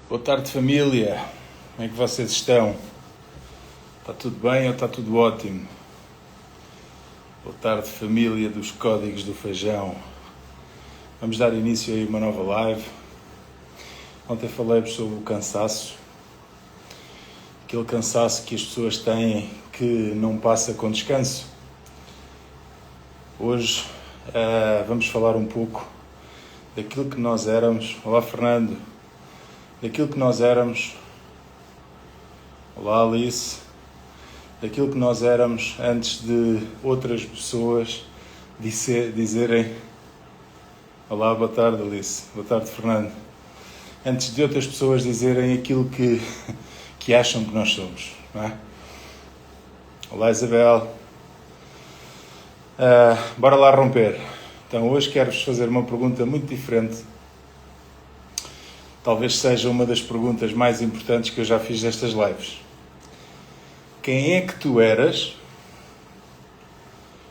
Boa tarde, família. Como é que vocês estão? Está tudo bem ou está tudo ótimo? Boa tarde, família dos Códigos do Feijão. Vamos dar início a uma nova live. Ontem falei-vos sobre o cansaço. Aquele cansaço que as pessoas têm que não passa com descanso. Hoje vamos falar um pouco daquilo que nós éramos. Olá, Fernando. Daquilo que nós éramos. Olá, Alice. Daquilo que nós éramos antes de outras pessoas dizerem... Olá, boa tarde, Alice. Boa tarde, Fernando. Antes de outras pessoas dizerem aquilo que acham que nós somos, não é? Olá, Isabel. Bora lá romper. Então, hoje quero-vos fazer uma pergunta muito diferente. Talvez seja uma das perguntas mais importantes que eu já fiz nestas lives. Quem é que tu eras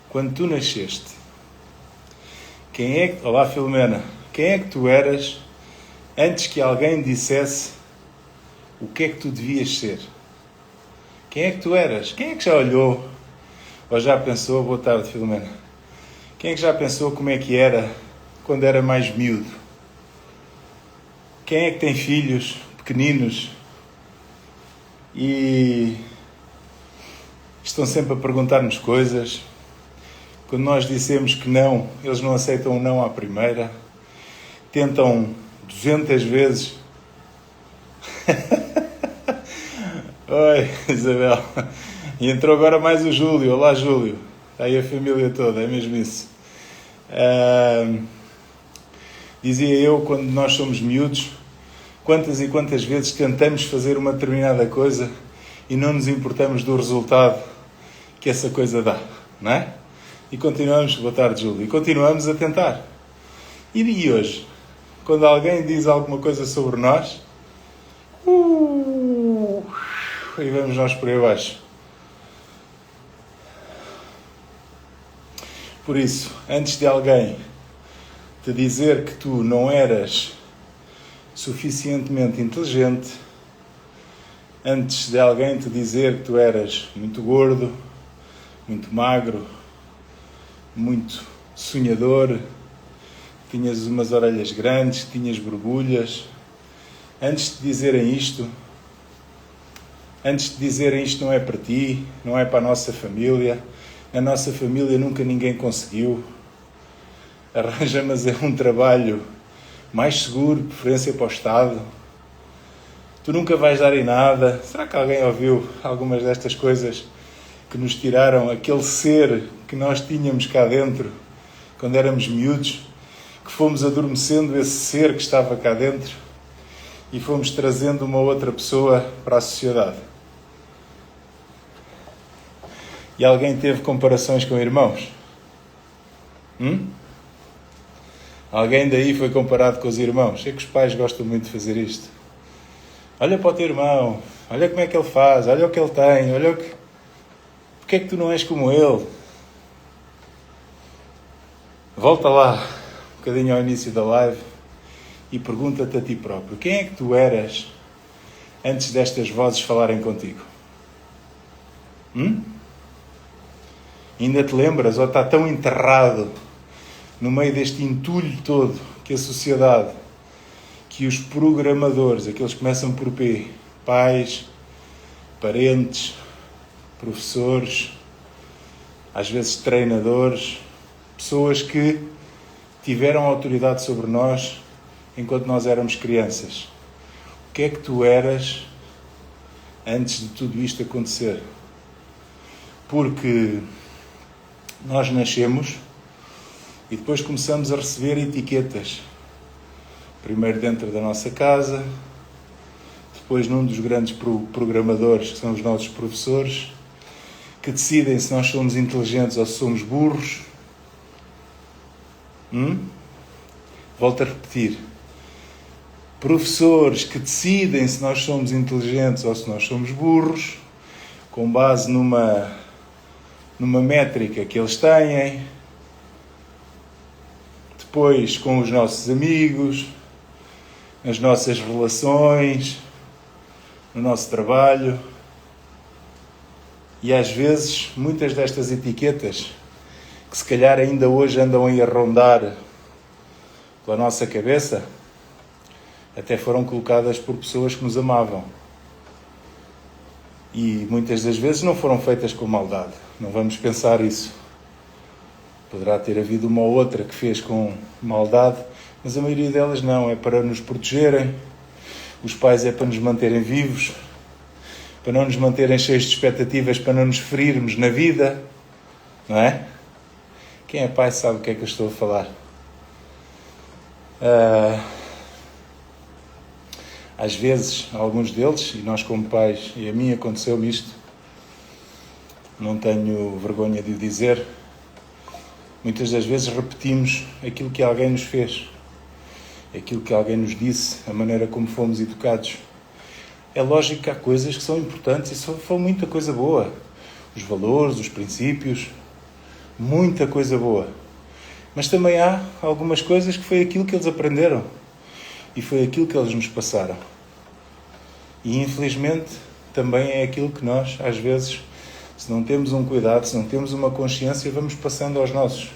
quando tu nasceste? Olá, Filomena. Quem é que tu eras antes que alguém dissesse o que é que tu devias ser? Quem é que tu eras? Quem é que já olhou ou já pensou? Boa tarde, Filomena. Quem é que já pensou como é que era quando era mais miúdo? Quem é que tem filhos pequeninos e estão sempre a perguntar-nos coisas? Quando nós dissemos que não, eles não aceitam o não à primeira. Tentam 200 vezes. Oi, Isabel. E entrou agora mais o Júlio. Olá, Júlio. Está aí a família toda, é mesmo isso. Dizia eu, quando nós somos miúdos, quantas e quantas vezes tentamos fazer uma determinada coisa e não nos importamos do resultado que essa coisa dá, não é? E continuamos, boa tarde, Júlio, e continuamos a tentar. E hoje, quando alguém diz alguma coisa sobre nós, e vamos nós por aí abaixo. Por isso, antes de alguém te dizer que tu não eras suficientemente inteligente, antes de alguém te dizer que tu eras muito gordo, muito magro, muito sonhador, tinhas umas orelhas grandes, tinhas borbulhas, antes de dizerem isto não é para ti, não é para a nossa família, na nossa família nunca ninguém conseguiu, arranja-me um trabalho mais seguro, preferência para o Estado, tu nunca vais dar em nada. Será que alguém ouviu algumas destas coisas que nos tiraram aquele ser que nós tínhamos cá dentro, quando éramos miúdos, que fomos adormecendo esse ser que estava cá dentro e fomos trazendo uma outra pessoa para a sociedade? E alguém teve comparações com irmãos? Alguém daí foi comparado com os irmãos? É que os pais gostam muito de fazer isto. Olha para o teu irmão, olha como é que ele faz, olha o que ele tem, olha o que... Porquê é que tu não és como ele? Volta lá um bocadinho ao início da live e pergunta-te a ti próprio. Quem é que tu eras antes destas vozes falarem contigo? Ainda te lembras ou está tão enterrado no meio deste entulho todo que a sociedade, que os programadores, aqueles que começam por P, pais, parentes, professores, às vezes treinadores, pessoas que tiveram autoridade sobre nós enquanto nós éramos crianças. O que é que tu eras antes de tudo isto acontecer? Porque nós nascemos e depois começamos a receber etiquetas. Primeiro dentro da nossa casa, depois num dos grandes programadores, que são os nossos professores, que decidem se nós somos inteligentes ou se somos burros. Volto a repetir. Professores que decidem se nós somos inteligentes ou se nós somos burros, com base numa métrica que eles têm. Depois com os nossos amigos, nas nossas relações, no nosso trabalho. E às vezes, muitas destas etiquetas, que se calhar ainda hoje andam aí a rondar pela nossa cabeça, até foram colocadas por pessoas que nos amavam. E muitas das vezes não foram feitas com maldade. Não vamos pensar isso. Poderá ter havido uma ou outra que fez com maldade, mas a maioria delas não. É para nos protegerem. Os pais é para nos manterem vivos, para não nos manterem cheios de expectativas, para não nos ferirmos na vida. Não é? Quem é pai sabe o que é que eu estou a falar. Às vezes, alguns deles, e nós como pais, e a mim aconteceu-me isto, não tenho vergonha de o dizer, muitas das vezes repetimos aquilo que alguém nos fez, aquilo que alguém nos disse, a maneira como fomos educados. É lógico que há coisas que são importantes e são muita coisa boa. Os valores, os princípios, muita coisa boa. Mas também há algumas coisas que foi aquilo que eles aprenderam e foi aquilo que eles nos passaram. E infelizmente também é aquilo que nós, às vezes, se não temos um cuidado, se não temos uma consciência, vamos passando aos nossos.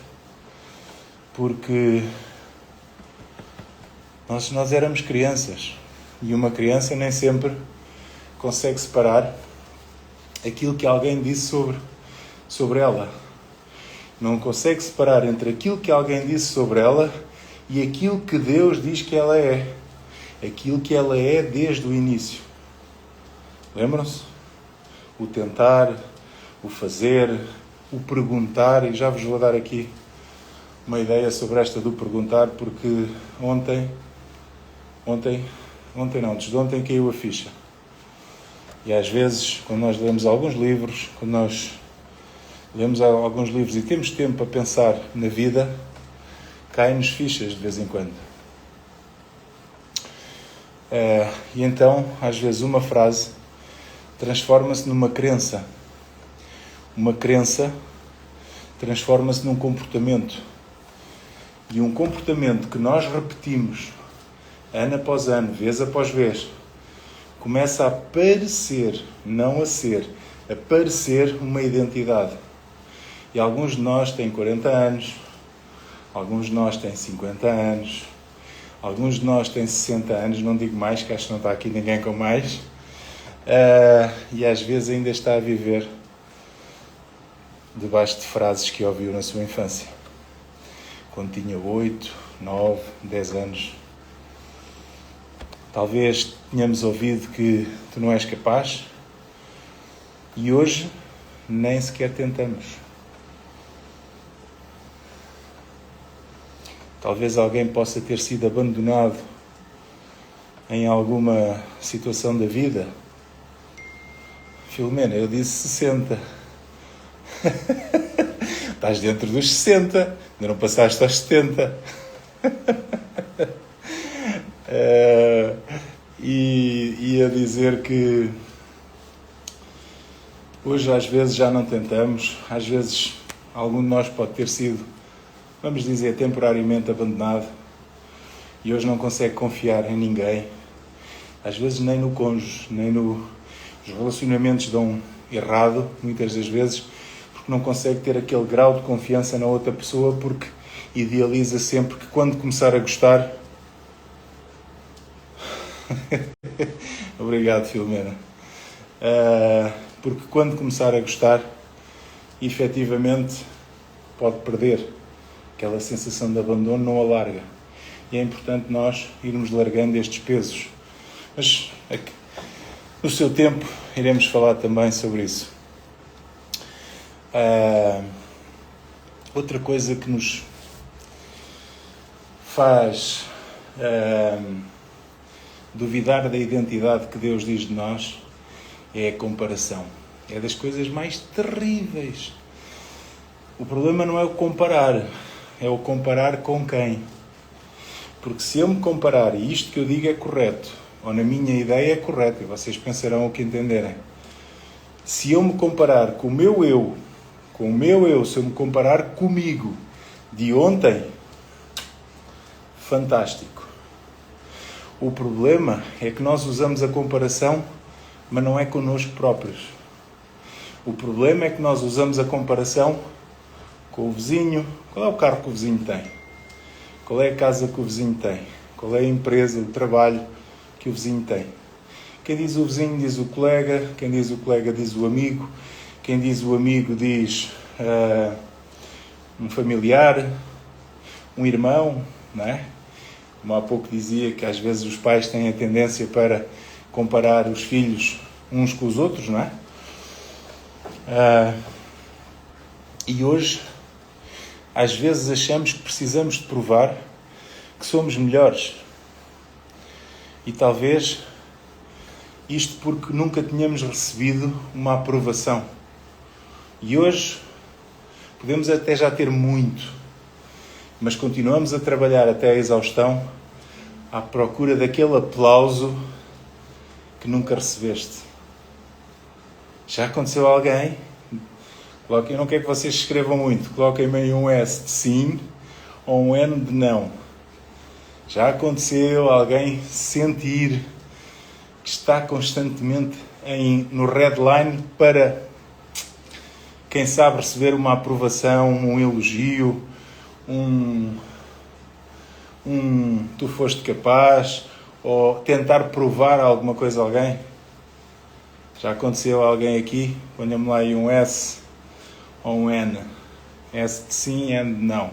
Porque nós éramos crianças e uma criança nem sempre consegue separar aquilo que alguém disse sobre ela. Não consegue separar entre aquilo que alguém disse sobre ela e aquilo que Deus diz que ela é. Aquilo que ela é desde o início. Lembram-se? O tentar, o fazer, o perguntar. E já vos vou dar aqui uma ideia sobre esta do perguntar, porque desde ontem caiu a ficha. E às vezes, quando nós lemos alguns livros, quando nós lemos alguns livros e temos tempo a pensar na vida, caem-nos fichas de vez em quando. E então, às vezes, uma frase transforma-se numa crença. Uma crença transforma-se num comportamento. E um comportamento que nós repetimos ano após ano, vez após vez, começa a parecer, não a ser, a parecer uma identidade. E alguns de nós têm 40 anos, alguns de nós têm 50 anos, alguns de nós têm 60 anos, não digo mais, que acho que não está aqui ninguém com mais, e às vezes ainda está a viver debaixo de frases que ouviu na sua infância, quando tinha 8, 9, 10 anos. Talvez tenhamos ouvido que tu não és capaz e hoje nem sequer tentamos. Talvez alguém possa ter sido abandonado em alguma situação da vida. Filomena, eu disse 60. Estás dentro dos 60, ainda não passaste aos 70. E a dizer que hoje às vezes já não tentamos, às vezes algum de nós pode ter sido, vamos dizer, temporariamente abandonado e hoje não consegue confiar em ninguém, às vezes nem no cônjuge, nem os relacionamentos dão errado, muitas das vezes, porque não consegue ter aquele grau de confiança na outra pessoa, porque idealiza sempre que quando começar a gostar... Obrigado, Filomena. Porque quando começar a gostar, efetivamente pode perder aquela sensação de abandono, não a larga. E é importante nós irmos largando estes pesos. Mas no seu tempo iremos falar também sobre isso. Outra coisa que nos faz duvidar da identidade que Deus diz de nós é a comparação. É das coisas mais terríveis. O problema não é o comparar, é o comparar com quem. Porque se eu me comparar, e isto que eu digo é correto, ou na minha ideia é correto, e vocês pensarão o que entenderem. Se eu me comparar com o meu eu, se eu me comparar comigo de ontem, fantástico. O problema é que nós usamos a comparação, mas não é connosco próprios. O problema é que nós usamos a comparação com o vizinho. Qual é o carro que o vizinho tem? Qual é a casa que o vizinho tem? Qual é a empresa, o trabalho que o vizinho tem? Quem diz o vizinho diz o colega, quem diz o colega diz o amigo, quem diz o amigo diz um familiar, um irmão, não é? Como há pouco dizia que às vezes os pais têm a tendência para comparar os filhos uns com os outros, não é? E hoje, às vezes achamos que precisamos de provar que somos melhores. E talvez isto porque nunca tínhamos recebido uma aprovação. E hoje podemos até já ter muito, mas continuamos a trabalhar até a exaustão à procura daquele aplauso que nunca recebeste. Já aconteceu a alguém? Eu não quero que vocês escrevam muito. Coloquem-me aí um S de sim ou um N de não. Já aconteceu alguém sentir que está constantemente no red line para, quem sabe, receber uma aprovação, um elogio, tu foste capaz, ou tentar provar alguma coisa a alguém? Já aconteceu a alguém aqui? Ponha-me lá aí um S ou um N. S de sim, N de não.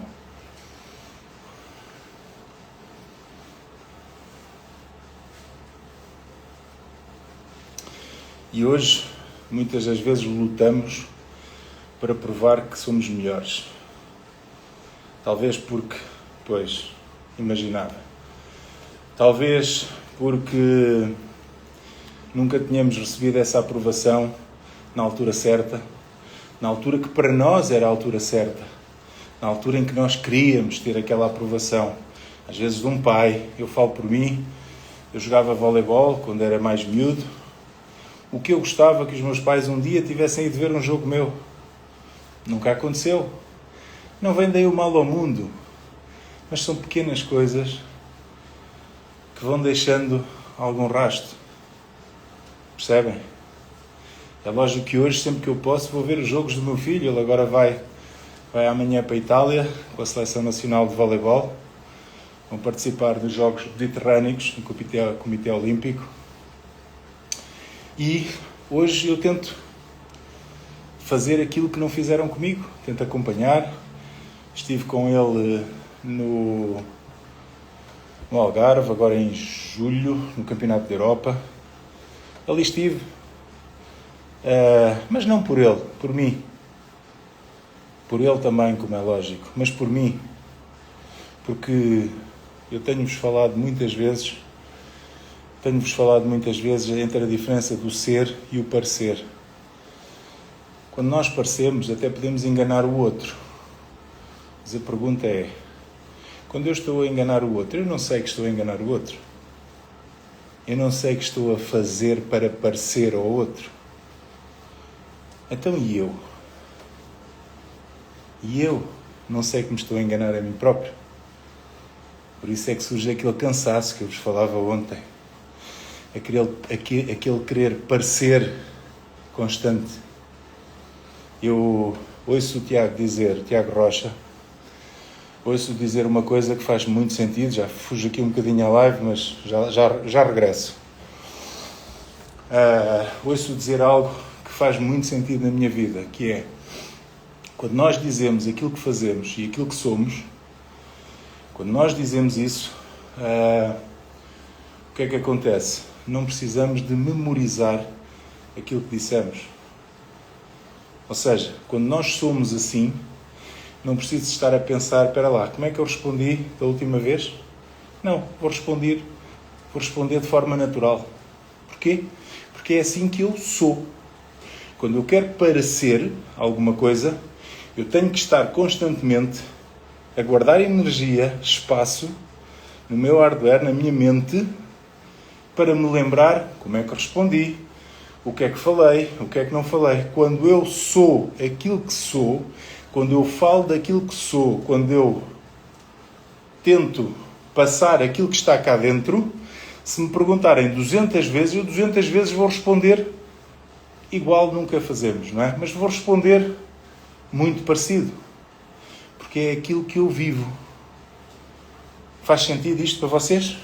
E hoje, muitas das vezes, lutamos para provar que somos melhores. Talvez porque, imaginava. Talvez porque nunca tínhamos recebido essa aprovação na altura certa, na altura que para nós era a altura certa, na altura em que nós queríamos ter aquela aprovação. Às vezes de um pai, eu falo por mim, eu jogava voleibol quando era mais miúdo. O que eu gostava que os meus pais um dia tivessem ido ver um jogo meu. Nunca aconteceu. Não vem daí o mal ao mundo, mas são pequenas coisas que vão deixando algum rastro. Percebem? É lógico que hoje, sempre que eu posso, vou ver os jogos do meu filho. Ele agora vai amanhã para a Itália com a Seleção Nacional de Voleibol. Vão participar dos Jogos Mediterrâneos no Comitê Olímpico. E hoje eu tento fazer aquilo que não fizeram comigo. Tento acompanhar. Estive com ele no Algarve, agora em julho, no Campeonato da Europa. Ali estive. Mas não por ele, por mim. Por ele também, como é lógico. Mas por mim. Porque eu tenho-vos falado muitas vezes entre a diferença do ser e o parecer. Quando nós parecemos, até podemos enganar o outro. Mas a pergunta é, quando eu estou a enganar o outro, eu não sei que estou a enganar o outro. Eu não sei que estou a fazer para parecer ao outro. Então e eu? E eu não sei que me estou a enganar a mim próprio. Por isso é que surge aquele cansaço que eu vos falava ontem. Aquele querer parecer constante. Eu ouço o Tiago Rocha, ouço dizer uma coisa que faz muito sentido, já fujo aqui um bocadinho à live, mas já regresso. Ouço dizer algo que faz muito sentido na minha vida, que é, quando nós dizemos aquilo que fazemos e aquilo que somos, quando nós dizemos isso, o que é que acontece? Não precisamos de memorizar aquilo que dissemos. Ou seja, quando nós somos assim, não preciso estar a pensar, espera lá, como é que eu respondi da última vez? Não, vou responder de forma natural. Porquê? Porque é assim que eu sou. Quando eu quero parecer alguma coisa, eu tenho que estar constantemente a guardar energia, espaço, no meu hardware, na minha mente, para me lembrar como é que respondi, o que é que falei, o que é que não falei. Quando eu sou aquilo que sou, quando eu falo daquilo que sou, quando eu tento passar aquilo que está cá dentro, Se me perguntarem 200 vezes, eu 200 vezes vou responder igual nunca fazemos, não é? Mas vou responder muito parecido. Porque é aquilo que eu vivo. Faz sentido isto para vocês?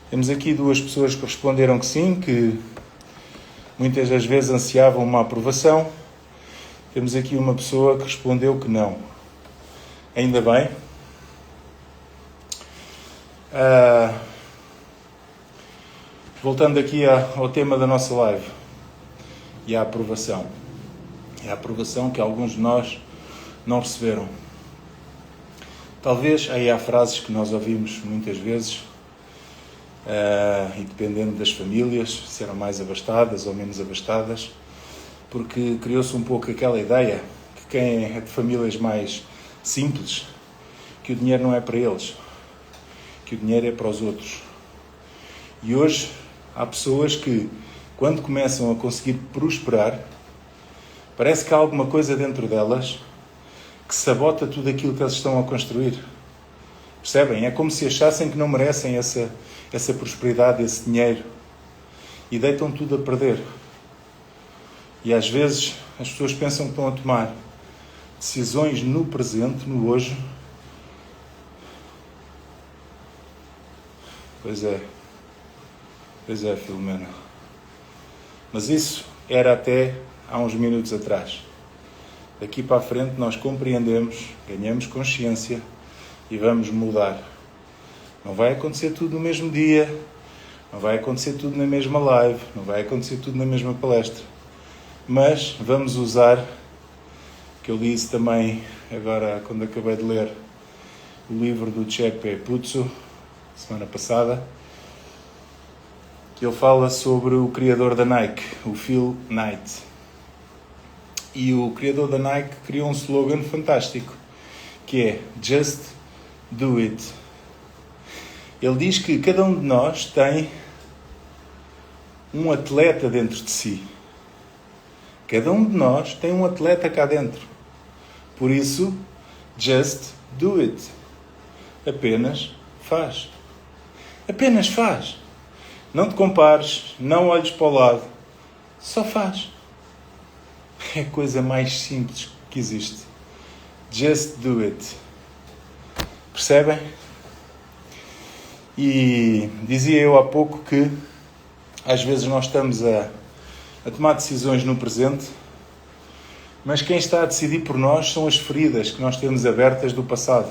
Temos aqui duas pessoas que responderam que sim, que muitas das vezes ansiavam uma aprovação. Temos aqui uma pessoa que respondeu que não. Ainda bem. Voltando aqui ao tema da nossa live e à aprovação. É a aprovação que alguns de nós não receberam. Talvez aí há frases que nós ouvimos muitas vezes, e dependendo das famílias, se eram mais abastadas ou menos abastadas, porque criou-se um pouco aquela ideia que quem é de famílias mais simples, que o dinheiro não é para eles, que o dinheiro é para os outros. E hoje há pessoas que, quando começam a conseguir prosperar, parece que há alguma coisa dentro delas que sabota tudo aquilo que eles estão a construir. Percebem? É como se achassem que não merecem essa prosperidade, esse dinheiro. E deitam tudo a perder. E às vezes as pessoas pensam que estão a tomar decisões no presente, no hoje. Pois é, Filomena. Mas isso era até há uns minutos atrás. Daqui para a frente nós compreendemos, ganhamos consciência e vamos mudar. Não vai acontecer tudo no mesmo dia, não vai acontecer tudo na mesma live, não vai acontecer tudo na mesma palestra. Mas vamos usar, que eu li isso também agora quando acabei de ler o livro do Chepe Puzzo, semana passada, que ele fala sobre o criador da Nike, o Phil Knight. E o criador da Nike criou um slogan fantástico, que é Just Do It. Ele diz que cada um de nós tem um atleta dentro de si. Cada um de nós tem um atleta cá dentro. Por isso, just do it. Apenas faz. Apenas faz. Não te compares, não olhes para o lado. Só faz. É a coisa mais simples que existe. Just do it. Percebem? E dizia eu há pouco que às vezes nós estamos a tomar decisões no presente, mas quem está a decidir por nós são as feridas que nós temos abertas do passado.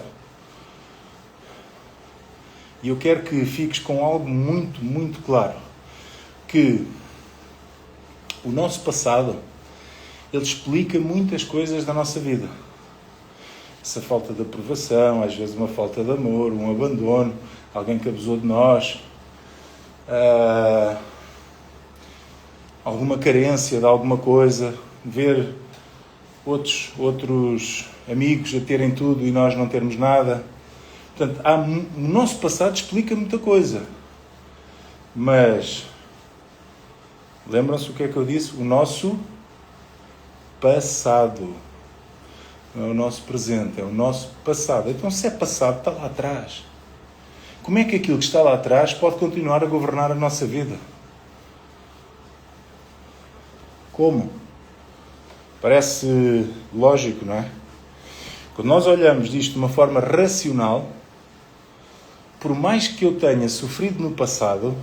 E eu quero que fiques com algo muito, muito claro. Que o nosso passado, ele explica muitas coisas da nossa vida. Essa falta de aprovação, às vezes uma falta de amor, um abandono, alguém que abusou de nós, alguma carência de alguma coisa, ver outros amigos a terem tudo e nós não termos nada. Portanto, o nosso passado explica muita coisa. Mas, lembram-se o que é que eu disse? O nosso passado. Não é o nosso presente, é o nosso passado. Então, se é passado, está lá atrás. Como é que aquilo que está lá atrás pode continuar a governar a nossa vida? Como? Parece lógico, não é? Quando nós olhamos disto de uma forma racional, por mais que eu tenha sofrido no passado,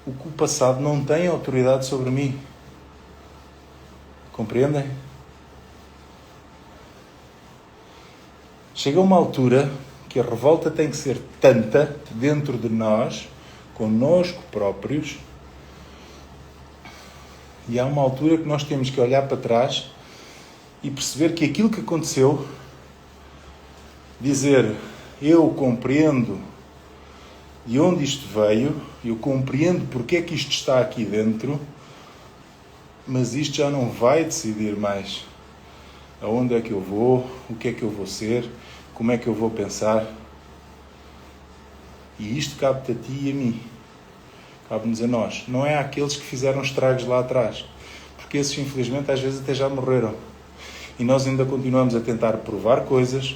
o passado não tem autoridade sobre mim. Compreendem? Chega uma altura que a revolta tem que ser tanta dentro de nós, connosco próprios, e há uma altura que nós temos que olhar para trás e perceber que aquilo que aconteceu, dizer, eu compreendo de onde isto veio, eu compreendo porque é que isto está aqui dentro, mas isto já não vai decidir mais aonde é que eu vou, o que é que eu vou ser, como é que eu vou pensar. E isto cabe-te a ti e a mim. Cabe-nos a nós. Não é àqueles que fizeram estragos lá atrás. Porque esses, infelizmente, às vezes até já morreram. E nós ainda continuamos a tentar provar coisas,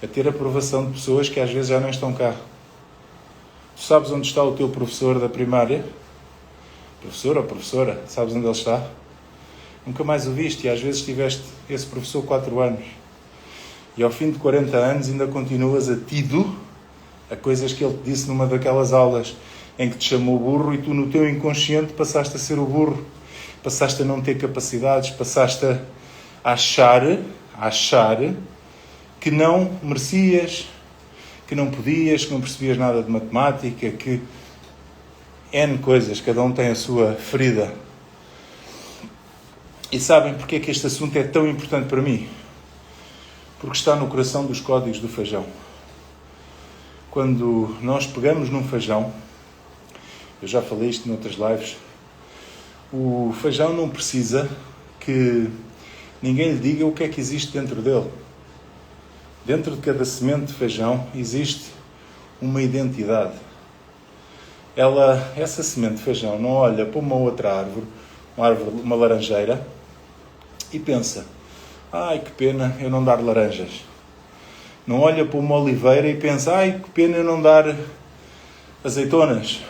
a ter aprovação de pessoas que às vezes já não estão cá. Tu sabes onde está o teu professor da primária? Professor ou professora? Sabes onde ele está? Nunca mais o viste e às vezes tiveste esse professor 4 anos. E ao fim de 40 anos ainda continuas atido a coisas que ele te disse numa daquelas aulas em que te chamou burro e tu no teu inconsciente passaste a ser o burro. Passaste a não ter capacidades, passaste a achar que não merecias, que não podias, que não percebias nada de matemática, que N coisas, cada um tem a sua ferida. E sabem porque é que este assunto é tão importante para mim? Porque está no coração dos códigos do feijão. Quando nós pegamos num feijão, eu já falei isto noutras lives, o feijão não precisa que ninguém lhe diga o que é que existe dentro dele. Dentro de cada semente de feijão existe uma identidade. Essa semente de feijão não olha para uma outra árvore, uma laranjeira, e pensa, ai que pena eu não dar laranjas. Não olha para uma oliveira e pensa, ai que pena eu não dar azeitonas.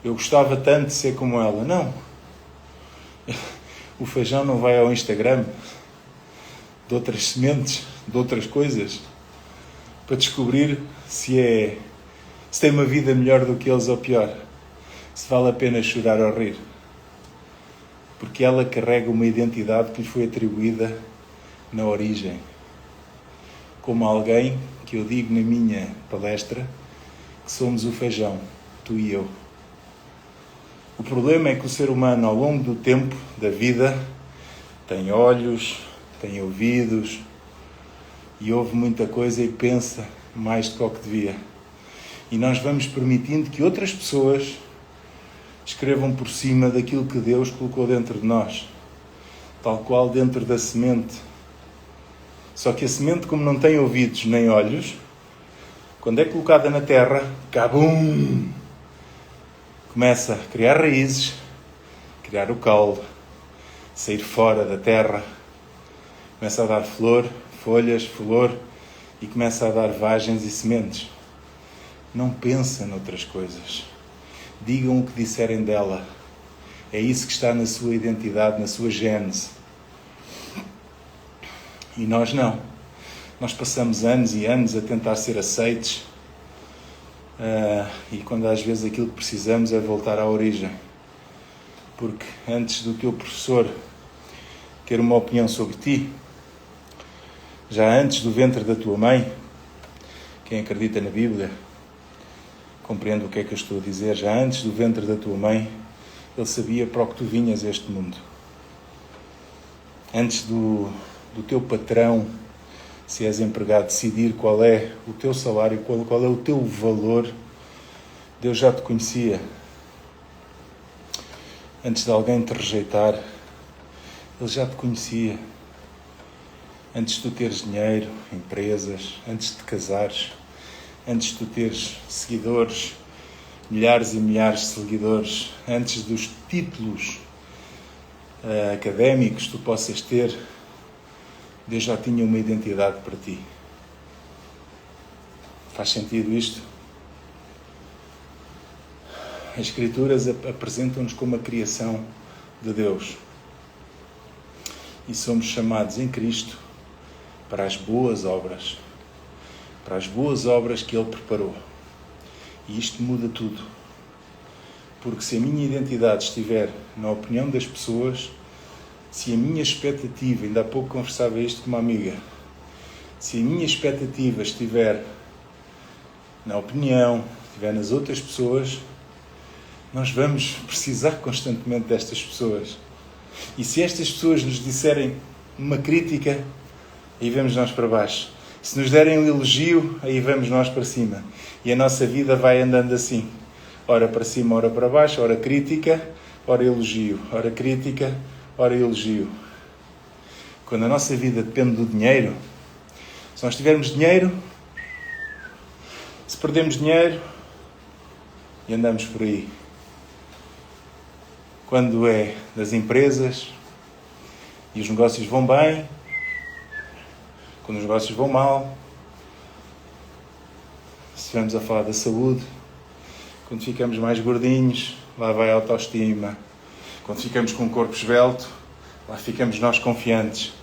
Eu gostava tanto de ser como ela. Não. O feijão não vai ao Instagram de outras sementes, de outras coisas, para descobrir se tem uma vida melhor do que eles ou pior. Se vale a pena chorar ou rir. Porque ela carrega uma identidade que lhe foi atribuída na origem. Como alguém que eu digo na minha palestra, que somos o feijão, tu e eu. O problema é que o ser humano, ao longo do tempo, da vida, tem olhos, tem ouvidos e ouve muita coisa e pensa mais do que o que devia. E nós vamos permitindo que outras pessoas escrevam por cima daquilo que Deus colocou dentro de nós, tal qual dentro da semente. Só que a semente, como não tem ouvidos nem olhos, quando é colocada na terra, cabum! Começa a criar raízes, criar o caule, sair fora da terra, começa a dar flor, folhas, flor e começa a dar vagens e sementes. Não pensa noutras coisas. Digam o que disserem dela. É isso que está na sua identidade, na sua gênese. E nós não. Nós passamos anos e anos a tentar ser aceites e quando às vezes aquilo que precisamos é voltar à origem. Porque antes do teu professor ter uma opinião sobre ti, já antes do ventre da tua mãe, quem acredita na Bíblia compreende o que é que eu estou a dizer, já antes do ventre da tua mãe, ele sabia para o que tu vinhas a este mundo. Antes do teu patrão, se és empregado, decidir qual é o teu salário, qual é o teu valor, Deus já te conhecia. Antes de alguém te rejeitar, Ele já te conhecia. Antes de tu teres dinheiro, empresas, antes de te casares, antes de tu teres seguidores, milhares e milhares de seguidores, antes dos títulos académicos que tu possas ter, Deus já tinha uma identidade para ti. Faz sentido isto? As Escrituras apresentam-nos como a criação de Deus. E somos chamados em Cristo para as boas obras. Para as boas obras que Ele preparou. E isto muda tudo. Porque se a minha identidade estiver na opinião das pessoas, se a minha expectativa, ainda há pouco conversava isto com uma amiga, se a minha expectativa estiver na opinião, estiver nas outras pessoas, nós vamos precisar constantemente destas pessoas. E se estas pessoas nos disserem uma crítica, aí vamos nós para baixo. Se nos derem um elogio, aí vamos nós para cima. E a nossa vida vai andando assim. Ora para cima, ora para baixo, ora crítica, ora elogio. Ora crítica, ora elogio. Quando a nossa vida depende do dinheiro, se nós tivermos dinheiro, se perdemos dinheiro, e andamos por aí. Quando é das empresas e os negócios vão bem, quando os negócios vão mal, se estivermos a falar da saúde, quando ficamos mais gordinhos, lá vai a autoestima. Quando ficamos com um corpo esbelto, lá ficamos nós confiantes.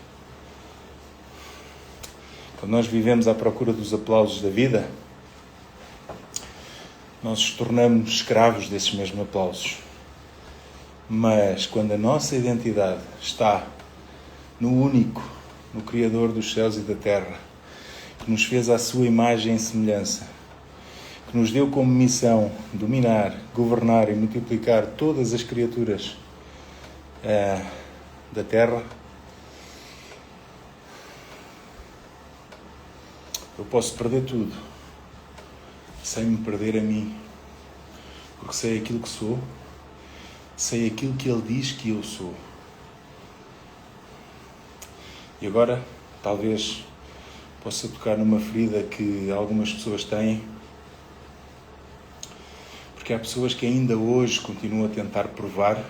Quando nós vivemos à procura dos aplausos da vida, nós nos tornamos escravos desses mesmos aplausos. Mas quando a nossa identidade está no único, no Criador dos céus e da terra, que nos fez à sua imagem e semelhança, que nos deu como missão dominar, governar e multiplicar todas as criaturas da terra, eu posso perder tudo sem me perder a mim, porque sei aquilo que sou, sei aquilo que Ele diz que eu sou. E agora, talvez possa tocar numa ferida que algumas pessoas têm, porque há pessoas que ainda hoje continuam a tentar provar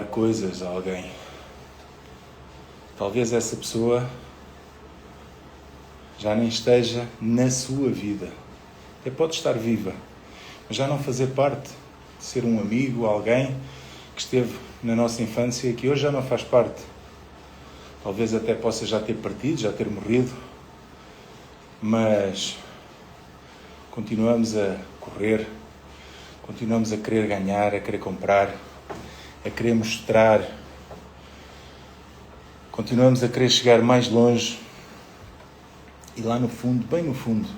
coisas a alguém. Talvez essa pessoa já nem esteja na sua vida. Até pode estar viva, mas já não fazer parte de ser um amigo, alguém que esteve na nossa infância e que hoje já não faz parte. Talvez até possa já ter partido, já ter morrido, mas continuamos a correr, continuamos a querer ganhar, a querer comprar, a querer mostrar, continuamos a querer chegar mais longe. E lá no fundo, bem no fundo,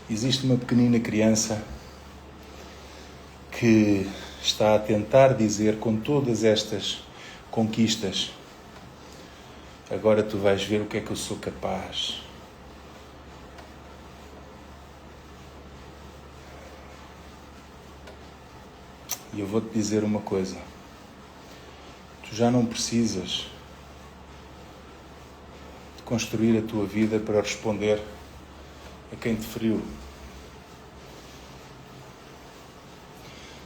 existe uma pequenina criança que está a tentar dizer com todas estas conquistas: agora tu vais ver o que é que eu sou capaz. E eu vou-te dizer uma coisa: tu já não precisas construir a tua vida para responder a quem te feriu.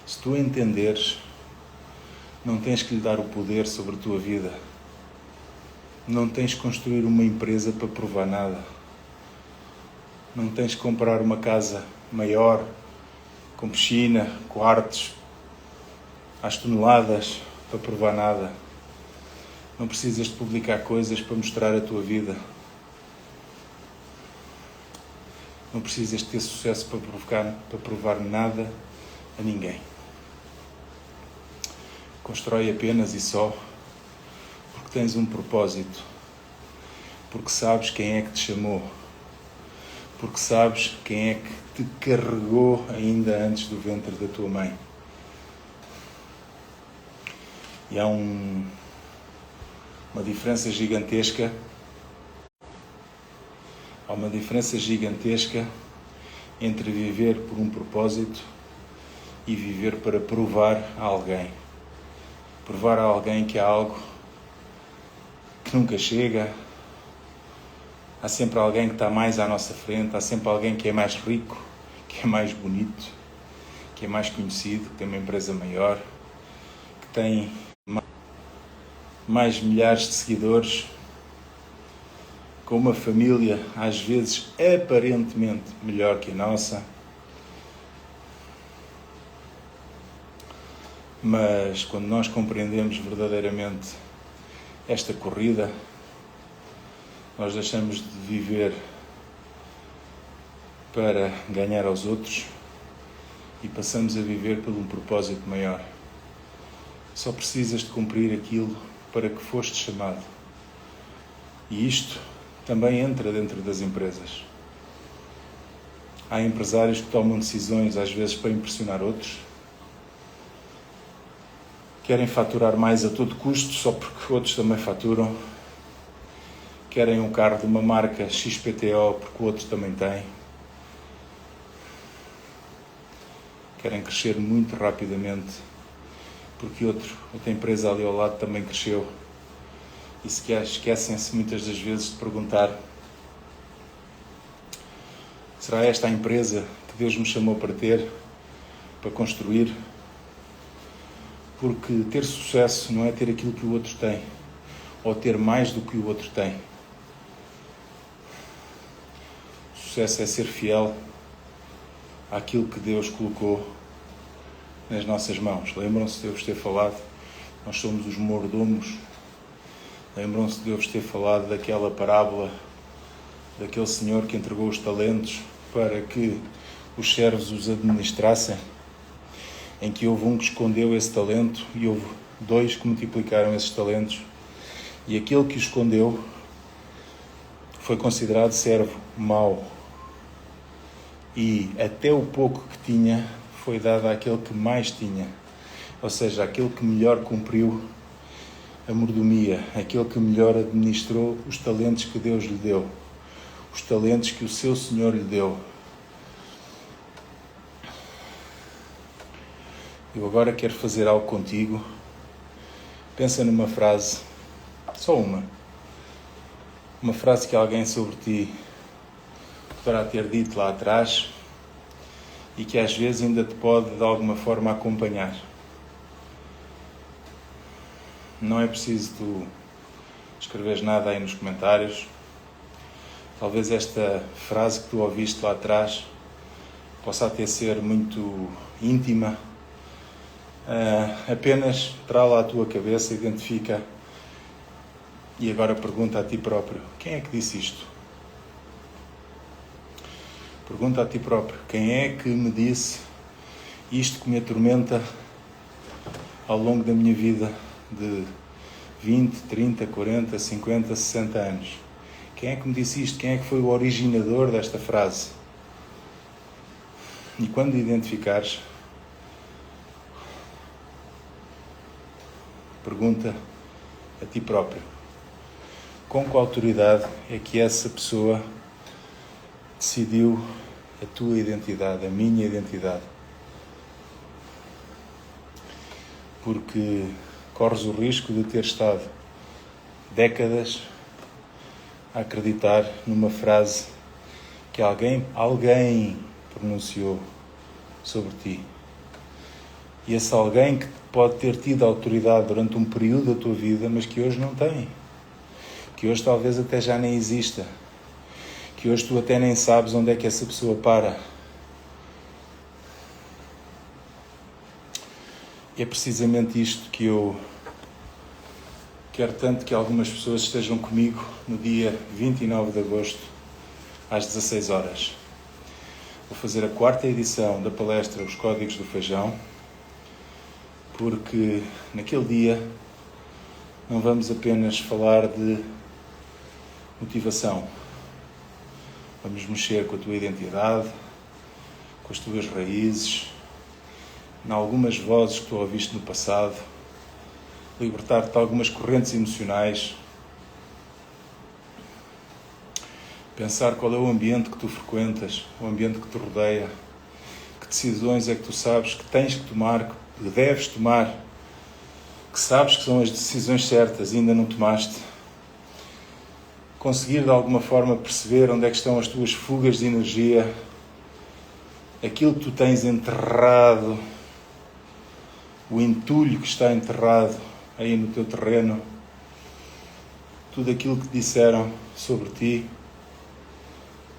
Se tu entenderes, não tens que lhe dar o poder sobre a tua vida. Não tens que construir uma empresa para provar nada. Não tens que comprar uma casa maior, com piscina, quartos, às toneladas, para provar nada. Não precisas de publicar coisas para mostrar a tua vida. Não precisas de ter sucesso para provar nada a ninguém. Constrói apenas e só porque tens um propósito, porque sabes quem é que te chamou, porque sabes quem é que te carregou ainda antes do ventre da tua mãe. E há uma diferença gigantesca. Há uma diferença gigantesca entre viver por um propósito e viver para provar a alguém. Provar a alguém que há algo que nunca chega. Há sempre alguém que está mais à nossa frente. Há sempre alguém que é mais rico, que é mais bonito, que é mais conhecido, que tem uma empresa maior, que tem mais milhares de seguidores, com uma família às vezes aparentemente melhor que a nossa. Mas quando nós compreendemos verdadeiramente esta corrida, nós deixamos de viver para ganhar aos outros e passamos a viver por um propósito maior. Só precisas de cumprir aquilo para que foste chamado. E isto também entra dentro das empresas. Há empresários que tomam decisões, às vezes, para impressionar outros. Querem faturar mais a todo custo, só porque outros também faturam. Querem um carro de uma marca XPTO, porque o outro também tem. Querem crescer muito rapidamente, porque outra empresa ali ao lado também cresceu. E esquecem-se muitas das vezes de perguntar: será esta a empresa que Deus me chamou para ter, para construir? Porque ter sucesso não é ter aquilo que o outro tem, ou ter mais do que o outro tem. processo é ser fiel àquilo que Deus colocou nas nossas mãos. Lembram-se de eu vos ter falado? Nós somos os mordomos. Lembram-se de eu vos ter falado daquela parábola daquele senhor que entregou os talentos para que os servos os administrassem, em que houve um que escondeu esse talento e houve 2 que multiplicaram esses talentos, e aquele que o escondeu foi considerado servo mau, e até o pouco que tinha foi dado àquele que mais tinha, ou seja, aquele que melhor cumpriu a mordomia, aquele que melhor administrou os talentos que Deus lhe deu, os talentos que o seu Senhor lhe deu. Eu agora quero fazer algo contigo. Pensa numa frase, só uma frase que alguém sobre ti poderá ter dito lá atrás e que às vezes ainda te pode de alguma forma acompanhar. Não é preciso tu escreveres nada aí nos comentários. Talvez esta frase que tu ouviste lá atrás possa até ser muito íntima. Apenas trá-la à tua cabeça, identifica e agora pergunta a ti próprio: quem é que disse isto? Pergunta a ti próprio: quem é que me disse isto que me atormenta ao longo da minha vida de 20, 30, 40, 50, 60 anos? Quem é que me disse isto? Quem é que foi o originador desta frase? E quando identificares, pergunta a ti próprio: com qual autoridade é que essa pessoa decidiu a tua identidade, a minha identidade? Porque corres o risco de ter estado décadas a acreditar numa frase que alguém pronunciou sobre ti. E esse alguém que pode ter tido autoridade durante um período da tua vida, mas que hoje não tem. Que hoje talvez até já nem exista. Que hoje tu até nem sabes onde é que essa pessoa para. E é precisamente isto que eu quero tanto que algumas pessoas estejam comigo no dia 29 de agosto, às 16 horas. Vou fazer a 4ª edição da palestra Os Códigos do Feijão, porque naquele dia não vamos apenas falar de motivação. Vamos mexer com a tua identidade, com as tuas raízes, em algumas vozes que tu ouviste no passado, libertar-te de algumas correntes emocionais, pensar qual é o ambiente que tu frequentas, o ambiente que te rodeia, que decisões é que tu sabes que tens que tomar, que deves tomar, que sabes que são as decisões certas e ainda não tomaste. Conseguir de alguma forma perceber onde é que estão as tuas fugas de energia, aquilo que tu tens enterrado, o entulho que está enterrado aí no teu terreno, tudo aquilo que disseram sobre ti.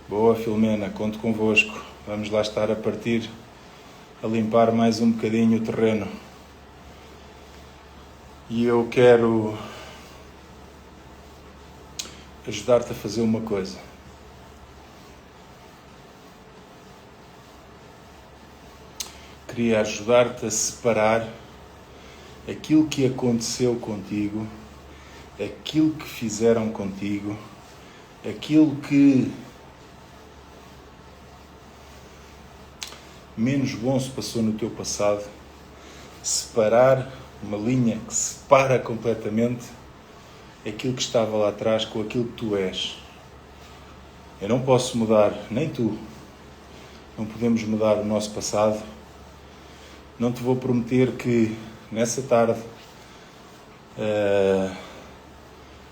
Boa, Filomena, conto convosco. Vamos lá estar a partir, a limpar mais um bocadinho o terreno. E eu quero ajudar-te a fazer uma coisa. Queria ajudar-te a separar aquilo que aconteceu contigo, aquilo que fizeram contigo, aquilo que menos bom se passou no teu passado, separar uma linha que separa completamente aquilo que estava lá atrás com aquilo que tu és. Eu não posso mudar, nem tu. Não podemos mudar o nosso passado. Não te vou prometer que nessa tarde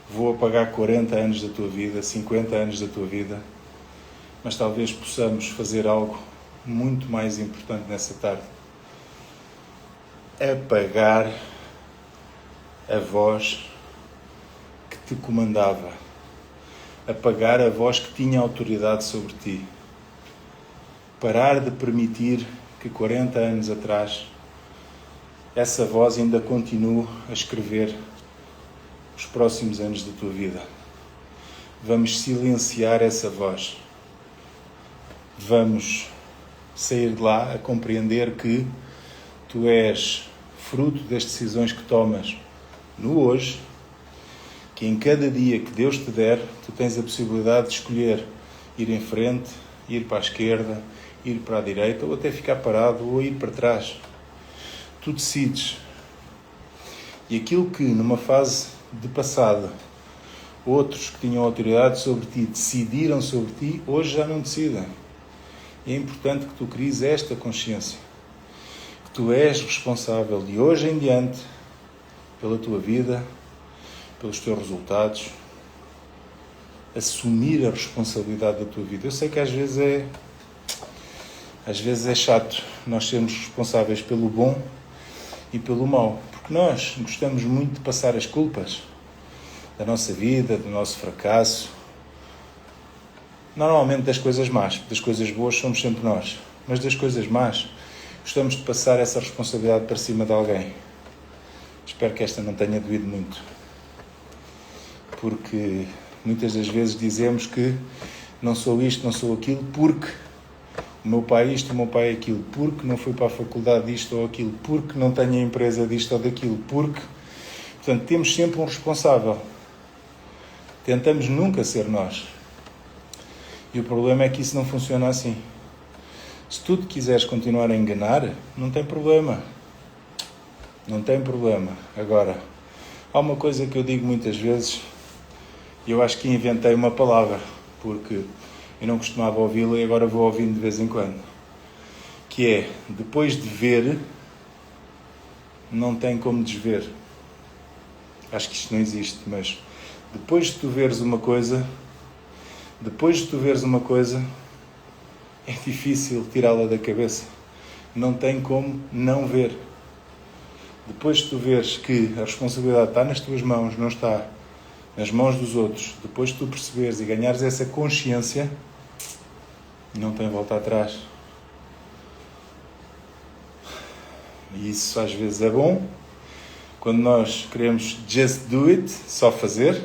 vou apagar 40 anos da tua vida, 50 anos da tua vida, mas talvez possamos fazer algo muito mais importante nessa tarde. Apagar a voz que te comandava, apagar a voz que tinha autoridade sobre ti. Parar de permitir que 40 anos atrás essa voz ainda continue a escrever os próximos anos da tua vida. Vamos silenciar essa voz. Vamos sair de lá a compreender que tu és fruto das decisões que tomas no hoje, que em cada dia que Deus te der, tu tens a possibilidade de escolher ir em frente, ir para a esquerda, ir para a direita, ou até ficar parado, ou ir para trás. Tu decides. E aquilo que numa fase de passado outros que tinham autoridade sobre ti decidiram sobre ti, hoje já não decidem. E é importante que tu cries esta consciência, que tu és responsável de hoje em diante pela tua vida, pelos teus resultados, assumir a responsabilidade da tua vida. Eu sei que às vezes é chato nós sermos responsáveis pelo bom e pelo mau, porque nós gostamos muito de passar as culpas da nossa vida, do nosso fracasso, normalmente das coisas más. Das coisas boas somos sempre nós, mas das coisas más gostamos de passar essa responsabilidade para cima de alguém. Espero que esta não tenha doído muito, porque muitas das vezes dizemos que não sou isto, não sou aquilo, porque o meu pai é isto, o meu pai é aquilo, porque não fui para a faculdade disto ou aquilo, porque não tenho a empresa disto ou daquilo, porque... Portanto, temos sempre um responsável. Tentamos nunca ser nós. E o problema é que isso não funciona assim. Se tu te quiseres continuar a enganar, não tem problema. Não tem problema. Agora, há uma coisa que eu digo muitas vezes, e eu acho que inventei uma palavra, porque eu não costumava ouvi-la e agora vou ouvindo de vez em quando, que é, depois de ver, não tem como desver. Acho que isto não existe, mas depois de tu veres uma coisa, é difícil tirá-la da cabeça. Não tem como não ver. Depois de tu veres que a responsabilidade está nas tuas mãos, não está nas mãos dos outros, depois de tu perceberes e ganhares essa consciência, não tem volta atrás. E isso às vezes é bom, quando nós queremos just do it, só fazer,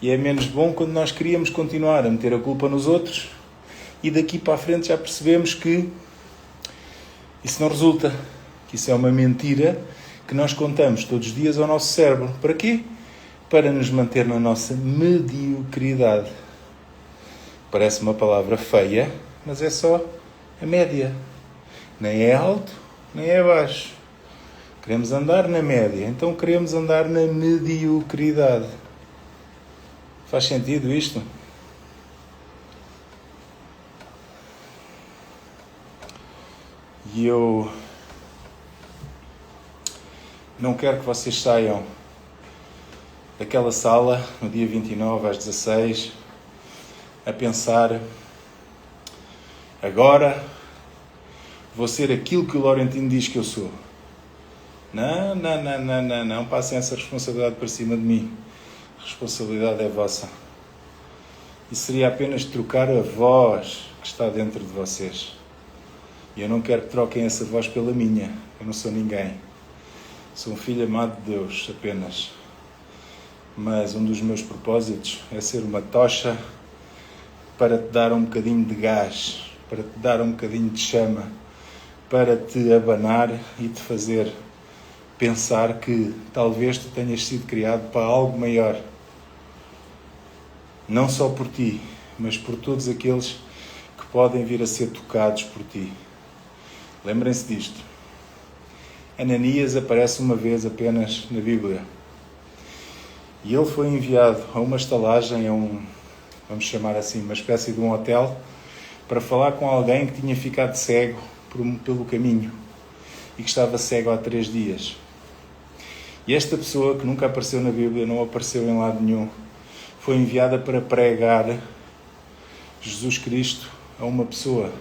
e é menos bom quando nós queríamos continuar a meter a culpa nos outros e daqui para a frente já percebemos que isso não resulta, que isso é uma mentira que nós contamos todos os dias ao nosso cérebro. Para quê? Para nos manter na nossa mediocridade. Parece uma palavra feia, mas é só a média. Nem é alto, nem é baixo. Queremos andar na média, então queremos andar na mediocridade. Faz sentido isto? E eu não quero que vocês saiam daquela sala no dia 29 às 16 a pensar: agora vou ser aquilo que o Laurentino diz que eu sou. Não passem essa responsabilidade para cima de mim. A responsabilidade é vossa. E seria apenas trocar a voz que está dentro de vocês. E eu não quero que troquem essa voz pela minha. Eu não sou ninguém. Sou um filho amado de Deus, apenas. Mas um dos meus propósitos é ser uma tocha para te dar um bocadinho de gás, para te dar um bocadinho de chama, para te abanar e te fazer pensar que talvez tu tenhas sido criado para algo maior. Não só por ti, mas por todos aqueles que podem vir a ser tocados por ti. Lembrem-se disto. Ananias aparece uma vez apenas na Bíblia. E ele foi enviado a uma estalagem, vamos chamar assim, uma espécie de um hotel, para falar com alguém que tinha ficado cego pelo caminho e que estava cego há 3 dias. E esta pessoa, que nunca apareceu na Bíblia, não apareceu em lado nenhum, foi enviada para pregar Jesus Cristo a uma pessoa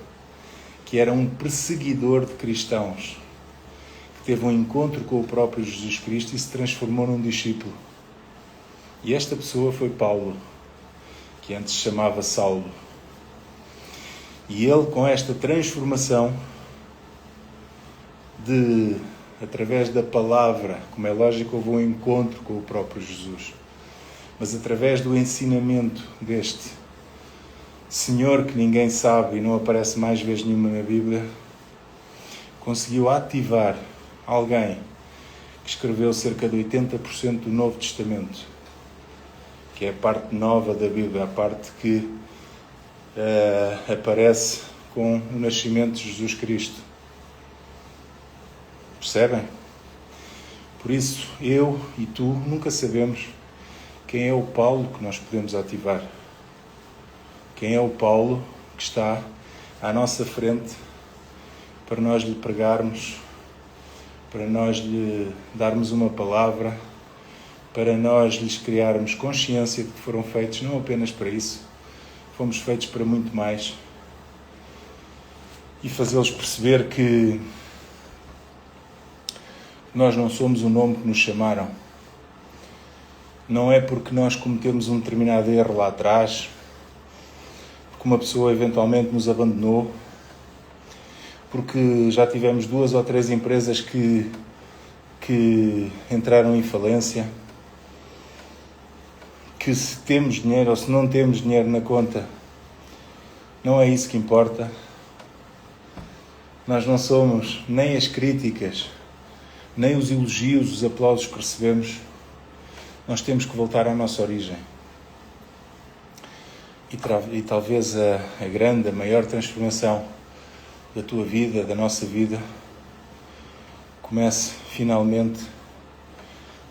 que era um perseguidor de cristãos, que teve um encontro com o próprio Jesus Cristo e se transformou num discípulo. E esta pessoa foi Paulo. que antes se chamava Saulo. E ele, com esta transformação através da palavra, como é lógico, houve um encontro com o próprio Jesus, mas através do ensinamento deste Senhor que ninguém sabe e não aparece mais vez nenhuma na Bíblia, conseguiu ativar alguém que escreveu cerca de 80% do Novo Testamento, que é a parte nova da Bíblia, a parte que aparece com o nascimento de Jesus Cristo. Percebem? Por isso, eu e tu nunca sabemos quem é o Paulo que nós podemos ativar. Quem é o Paulo que está à nossa frente para nós lhe pregarmos, para nós lhe darmos uma palavra, para nós lhes criarmos consciência de que foram feitos não apenas para isso, fomos feitos para muito mais, e fazê-los perceber que nós não somos o nome que nos chamaram. Não é porque nós cometemos um determinado erro lá atrás, porque uma pessoa eventualmente nos abandonou, porque já tivemos 2 ou 3 empresas que entraram em falência, que se temos dinheiro ou se não temos dinheiro na conta, não é isso que importa. Nós não somos nem as críticas, nem os elogios, os aplausos que recebemos. Nós temos que voltar à nossa origem. E talvez a grande, a maior transformação da tua vida, da nossa vida, comece finalmente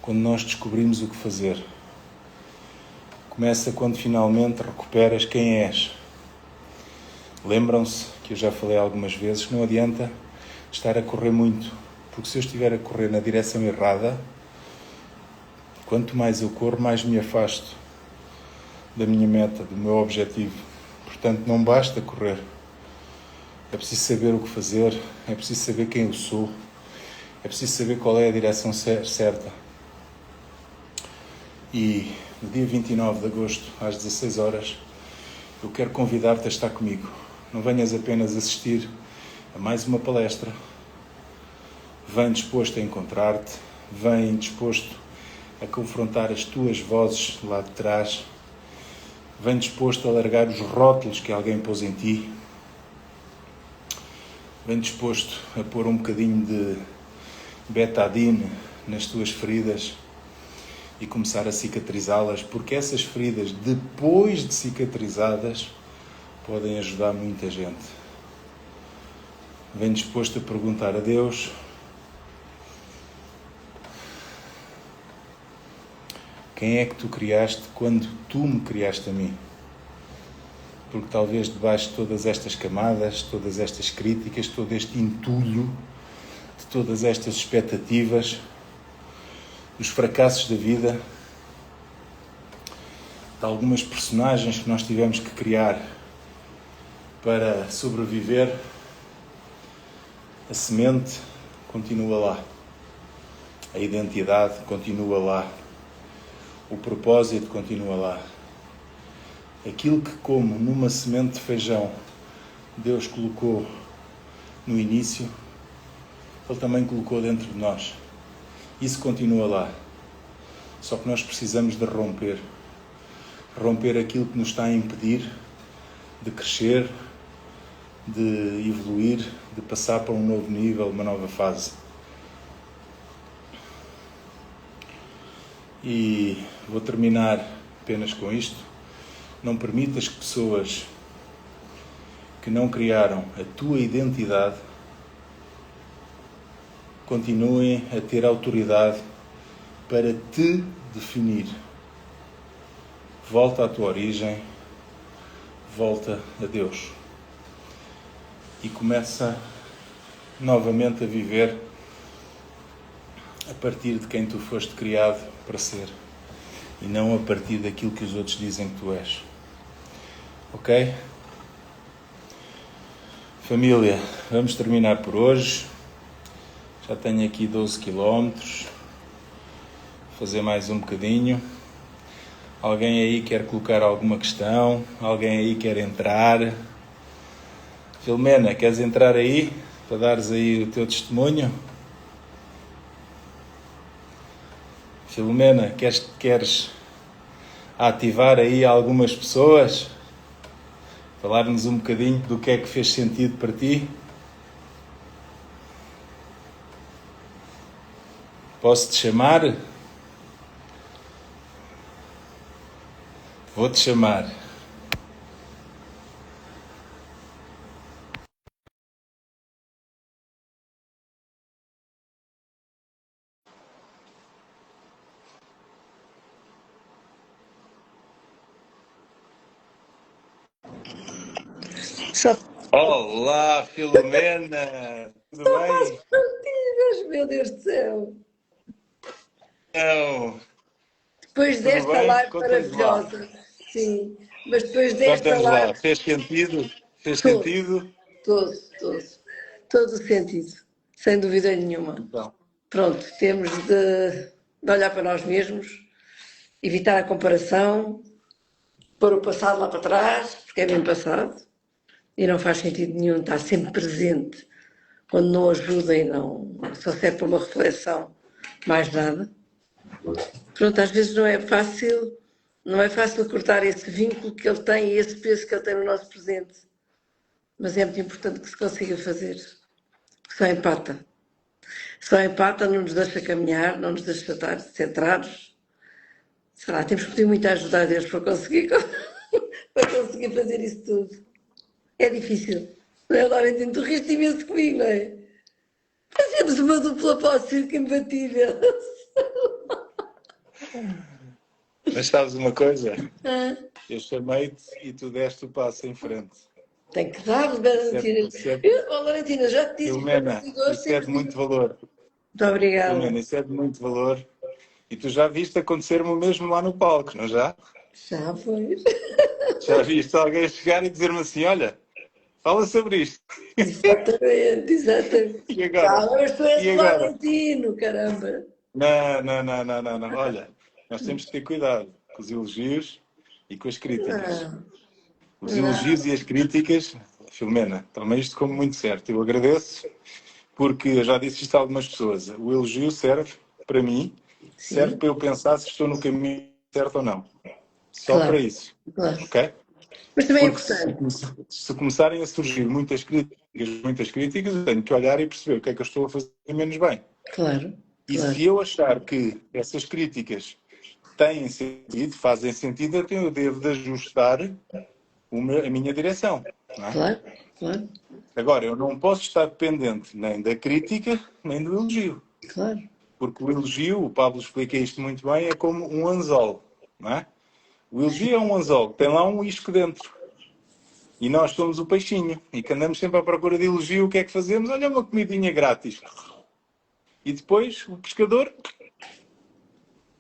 quando nós descobrimos o que fazer. Começa quando finalmente recuperas quem és. Lembram-se que eu já falei algumas vezes que não adianta estar a correr muito, porque se eu estiver a correr na direção errada, quanto mais eu corro, mais me afasto da minha meta, do meu objetivo. Portanto, não basta correr. É preciso saber o que fazer, é preciso saber quem eu sou, é preciso saber qual é a direção certa. E no dia 29 de agosto, às 16 horas, eu quero convidar-te a estar comigo. Não venhas apenas assistir a mais uma palestra. Vem disposto a encontrar-te, vem disposto a confrontar as tuas vozes lá de trás, vem disposto a largar os rótulos que alguém pôs em ti, vem disposto a pôr um bocadinho de betadine nas tuas feridas e começar a cicatrizá-las, porque essas feridas, depois de cicatrizadas, podem ajudar muita gente. Vem disposto a perguntar a Deus: quem é que tu criaste quando tu me criaste a mim? Porque talvez debaixo de todas estas camadas, todas estas críticas, todo este entulho, de todas estas expectativas, dos fracassos da vida, de algumas personagens que nós tivemos que criar para sobreviver, a semente continua lá, a identidade continua lá, o propósito continua lá. Aquilo que, como numa semente de feijão, Deus colocou no início, Ele também colocou dentro de nós. Isso continua lá. Só que nós precisamos de romper aquilo que nos está a impedir de crescer, de evoluir, de passar para um novo nível, uma nova fase. E vou terminar apenas com isto. Não permitas que pessoas que não criaram a tua identidade continuem a ter autoridade para te definir. Volta à tua origem, volta a Deus e começa novamente a viver a partir de quem tu foste criado para ser e não a partir daquilo que os outros dizem que tu és. Ok? Família, vamos terminar por hoje. Já tenho aqui 12 km. Vou fazer mais um bocadinho. Alguém aí quer colocar alguma questão? Alguém aí quer entrar? Filomena, queres entrar aí para dares aí o teu testemunho? Filomena, queres ativar aí algumas pessoas? Falar-nos um bocadinho do que é que fez sentido para ti? Posso-te chamar? Vou-te chamar. Só Olá, Filomena! Tudo bem? partidas, meu Deus do céu. Não. Depois Tudo desta bem? live Conta-nos lá. maravilhosa, sim, mas depois desta Conta-nos lá. live, Fez sentido? Fez todo, sentido? todo, todo, todo o sentido, sem dúvida nenhuma. Então, Pronto, temos de olhar para nós mesmos, evitar a comparação, pôr o passado lá para trás, porque é bem passado, e não faz sentido nenhum estar sempre presente quando não ajuda e não só serve para uma reflexão, mais nada. Pronto, às vezes não é fácil cortar esse vínculo que ele tem e esse peso que ele tem no nosso presente. Mas é muito importante que se consiga fazer. Só empata. Só empata, não nos deixa caminhar, não nos deixa estar centrados. Sei lá, temos que pedir muita ajuda a Deus para conseguir, para conseguir fazer isso tudo. É difícil. Não é, Laurentino? Tu riste imenso comigo, não é? Fazemos uma dupla pós-circo imbatível. mas sabes uma coisa? Ah, Eu chamei-te e tu deste o passo em frente. tem que dar, Isso é, Valentina. isso é, Valentina, já te disse, os Filomena, bastidores isso é sempre de digo. muito valor. Muito obrigada. Filomena, isso é de muito valor. E tu já viste acontecer-me o mesmo lá no palco, não já? Já foi. Já viste alguém chegar e dizer-me assim, olha, fala sobre isto. Exatamente, exatamente. E Já, agora? mas tu és E o agora? Valentino, caramba. Não, não, não, não, não, não. Olha, nós temos que ter cuidado com os elogios e com as críticas. Não, Os elogios não. e as críticas, Filomena, toma isto como muito certo. Eu agradeço, porque eu já disse isto a algumas pessoas. O elogio serve para mim, serve Sim, para eu pensar se estou no caminho certo ou não. Só para claro, isso, claro. ok? Mas também é Porque se, importante. se começarem a surgir muitas críticas, eu tenho que olhar e perceber o que é que eu estou a fazer menos bem. Claro, E claro, se eu achar que essas críticas têm sentido, fazem sentido, então eu devo de ajustar a minha direção. Não é? claro, claro, Agora, eu não posso estar dependente nem da crítica, nem do elogio. claro, Porque o elogio, o Pablo explica isto muito bem, é como um anzol. Não é? O elogio é um anzol, tem lá um isco dentro. E nós somos o peixinho. E que andamos sempre à procura de elogio, o que é que fazemos? Olha, uma comidinha grátis. E depois o pescador,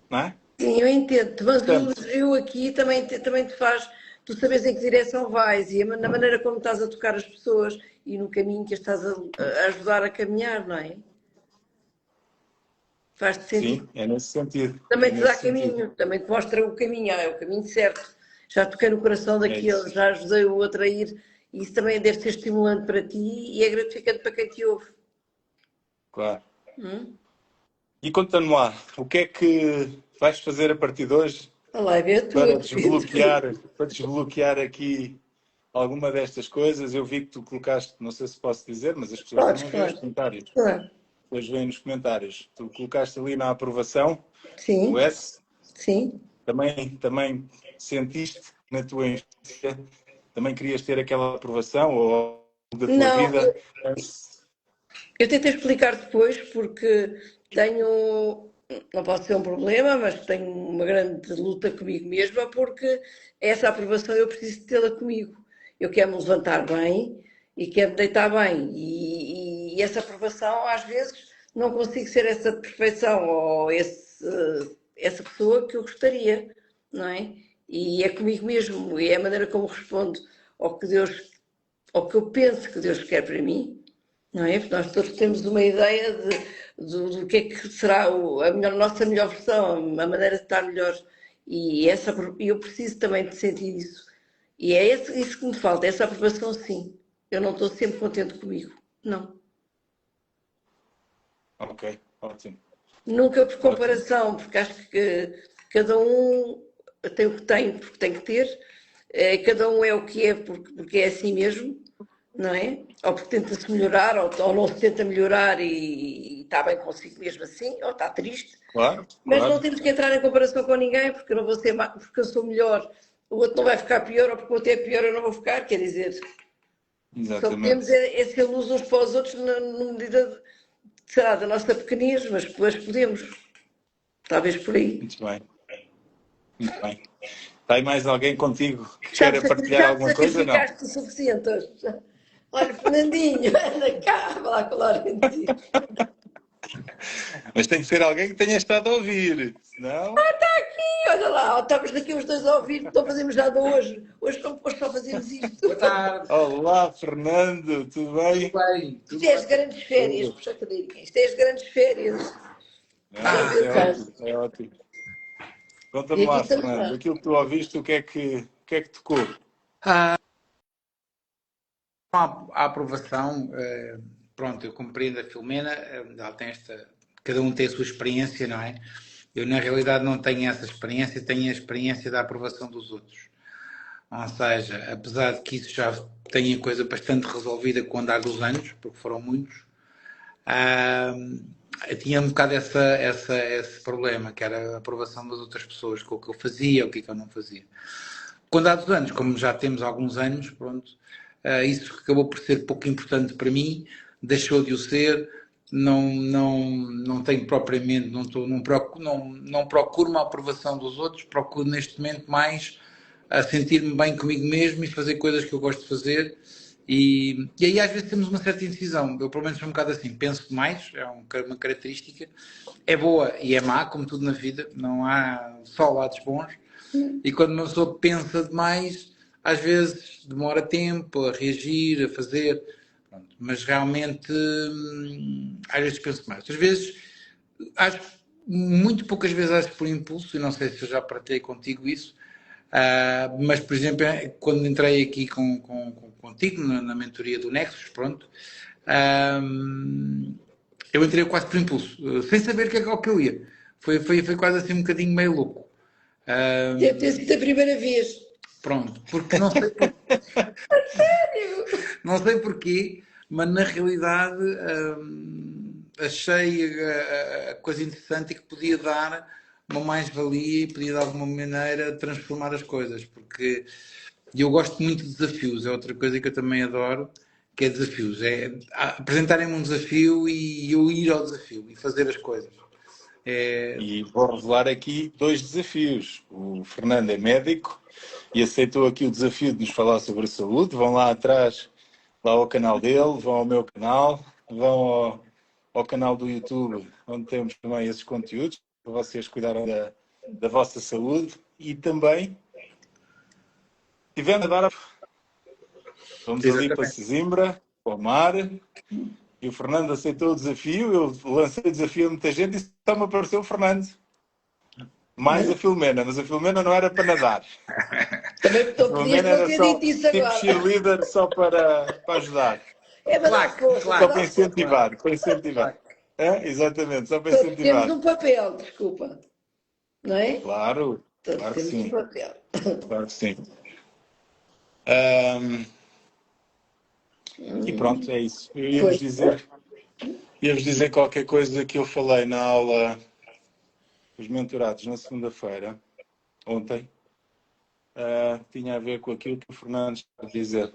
não é? sim, eu entendo, mas o Portanto, elogio aqui também te faz tu sabes em que direção vais e na maneira como estás a tocar as pessoas e no caminho que as estás a ajudar a caminhar, não é? Faz-te sim, sentido. é nesse sentido. Também É te dá nesse sentido. caminho, também te mostra o caminho, é o caminho certo. Já toquei no coração É daquele, isso. já ajudei o outro a ir e isso também deve ser estimulante para ti e é gratificante para quem te ouve. Claro. Hum? E conta-me lá, o que é que vais fazer a partir de hoje Olha lá, vê a tua, para querido. desbloquear aqui alguma destas coisas? Eu vi que tu colocaste, não sei se posso dizer, mas as pessoas Podes, também veem os claro. comentários. Claro. Depois veem nos comentários. Tu colocaste ali na aprovação, o Sim, S, sim. também sentiste na tua infância, também querias ter aquela aprovação ou da tua Não, vida? eu tentei explicar depois porque tenho, não pode ser um problema, mas tenho uma grande luta comigo mesma porque essa aprovação eu preciso tê-la comigo. Eu quero me levantar bem e quero me deitar bem e essa aprovação às vezes não consigo ser essa perfeição ou essa pessoa que eu gostaria, não é? E é comigo mesmo e é a maneira como respondo ao que Deus, ao que eu penso que Deus quer para mim, não é? Porque nós todos temos uma ideia do que é que será a nossa melhor versão, a maneira de estar melhor. E eu preciso também de sentir isso. E é isso que me falta, essa aprovação, sim. Eu não estou sempre contente comigo. Não. Ok, ótimo. Nunca por Ótimo. comparação, porque acho que cada um tem o que tem, porque tem que ter, cada um é o que é, porque é assim mesmo, não é? Ou porque tenta-se melhorar, ou não se tenta melhorar e está bem consigo mesmo assim, ou está triste. Claro, Mas não claro. temos que entrar em comparação com ninguém, porque eu não vou ser porque eu sou melhor, o outro não vai ficar pior, ou porque o outro é pior, eu não vou ficar. Quer dizer, só podemos Exatamente. é ser luz uns para os outros na medida, será da nossa pequenez, mas depois podemos. Talvez por aí. Muito bem, muito bem. Está aí mais alguém contigo que Já me, queira partilhar já me alguma coisa? Não. sacrificaste o suficiente hoje. Olha, Fernandinho, anda cá, vai lá com o Laurentino. Mas tem que ser alguém que tenha estado a ouvir, senão... E olha lá, estamos aqui os dois a ouvir, não fazemos nada hoje. Hoje só fazemos isto. Boa tarde, Olá, Fernando, tudo tudo bem? bem? Isto Tudo é as bem? grandes férias, Tudo. puxa a cadeirinha. Isto é as grandes férias. Ah, Estamos isso em é casa. ótimo, é ótimo. E Conta-me aqui lá, estamos Fernando, nós. aquilo que tu ouviste, o que é que tocou? Ah, a aprovação, pronto, eu compreendo a Filomena, ela tem cada um tem a sua experiência, não é? Eu, na realidade, não tenho essa experiência, tenho a experiência da aprovação dos outros. Ou seja, apesar de que isso já tenha coisa bastante resolvida com o andar dos anos, porque foram muitos, ah, eu tinha um bocado esse problema, que era a aprovação das outras pessoas, com o que eu fazia, o que eu não fazia. Quando há 2 anos, como já temos alguns anos, pronto, isso acabou por ser pouco importante para mim, deixou de o ser, não tenho propriamente, não procuro uma aprovação dos outros, procuro neste momento mais a sentir-me bem comigo mesmo e fazer coisas que eu gosto de fazer. E aí às vezes temos uma certa indecisão. Eu pelo menos sou um bocado assim, penso demais, é uma característica. É boa e é má, como tudo na vida, não há só lados bons. E quando uma pessoa pensa demais, às vezes demora tempo a reagir, a fazer. Pronto. Mas realmente, às vezes penso mais. Às vezes, acho, muito poucas vezes acho por impulso, e não sei se eu já partilhei contigo isso, mas, por exemplo, quando entrei aqui contigo na mentoria do Nexus, pronto, ah, eu entrei quase por impulso, sem saber o que é que eu ia. Foi quase assim um bocadinho meio louco. Ah, Deve ter sido a primeira vez. Pronto, porque não sei porquê, mas na realidade achei a coisa interessante e que podia dar uma mais-valia e podia de alguma maneira transformar as coisas, porque eu gosto muito de desafios, é outra coisa que eu também adoro, que é desafios, é apresentarem-me um desafio e eu ir ao desafio e fazer as coisas. É, E vou revelar aqui 2 desafios. O Fernando é médico e aceitou aqui o desafio de nos falar sobre a saúde. Vão lá atrás, lá ao canal dele, vão ao meu canal, vão ao canal do YouTube, onde temos também esses conteúdos, para vocês cuidarem da vossa saúde. E também, tivemos a dar, vamos ali para exatamente. Sesimbra, para o mar, e o Fernando aceitou o desafio. Eu lancei o desafio a muita gente e só me apareceu o Fernando. Mais a Filomena, mas a Filomena não era para nadar. Também A podias Filomena não era ter só dito isso tipo agora. cheerleader, só para ajudar. É para dar Claque, força, para Só claque, para dar força. claque, incentivar, para incentivar. claque. É? Exatamente, só para Todos temos incentivar. um papel, desculpa. Não é? Claro, Todos claro que temos um sim. papel. Claro que sim. Ahm, e pronto, é isso. Eu Foi. ia-vos dizer qualquer coisa que eu falei na aula dos mentorados na segunda-feira, ontem. Tinha a ver com aquilo que o Fernando está a dizer.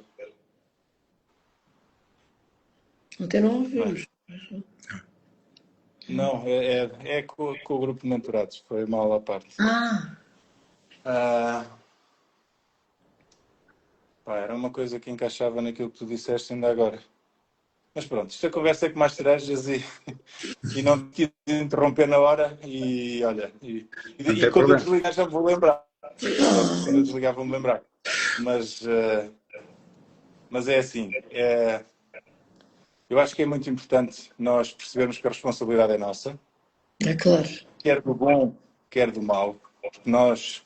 Ontem não Não, é? ouvimos. Não, é com o grupo de mentorados, foi uma aula à parte. Ah, Ah, pá, era uma coisa que encaixava naquilo que tu disseste ainda agora. Mas pronto, esta conversa é com mais cerejas e não te quis interromper na hora e olha, Não e tem quando eu problema. desligar já me vou lembrar. Quando eu desligar vou-me lembrar. Mas, mas é assim, eu acho que é muito importante nós percebermos que a responsabilidade é nossa, é claro. quer do bom, quer do mau. Porque nós,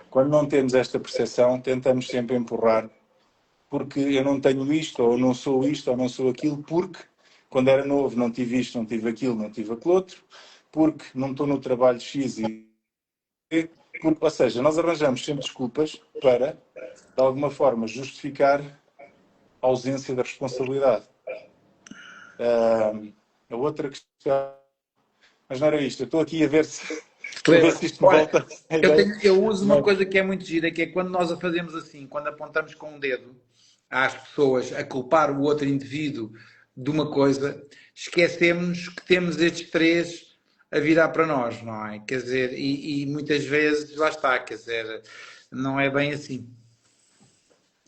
quando não temos esta percepção, tentamos sempre empurrar, porque eu não tenho isto, ou não sou isto, ou não sou aquilo, porque quando era novo não tive isto, não tive aquilo, não tive aquele outro, porque não estou no trabalho X e porque, ou seja, nós arranjamos sempre desculpas para, de alguma forma, justificar a ausência da responsabilidade. A outra questão. Mas não era isto. Eu estou aqui a ver se, a ver se isto me Olha, volta a ideia. eu uso uma coisa que é muito gira, que é quando nós a fazemos assim, quando apontamos com um dedo às pessoas a culpar o outro indivíduo de uma coisa, esquecemos que temos estes três a virar para nós, não é? Quer dizer, e muitas vezes lá está, quer dizer, não é bem assim.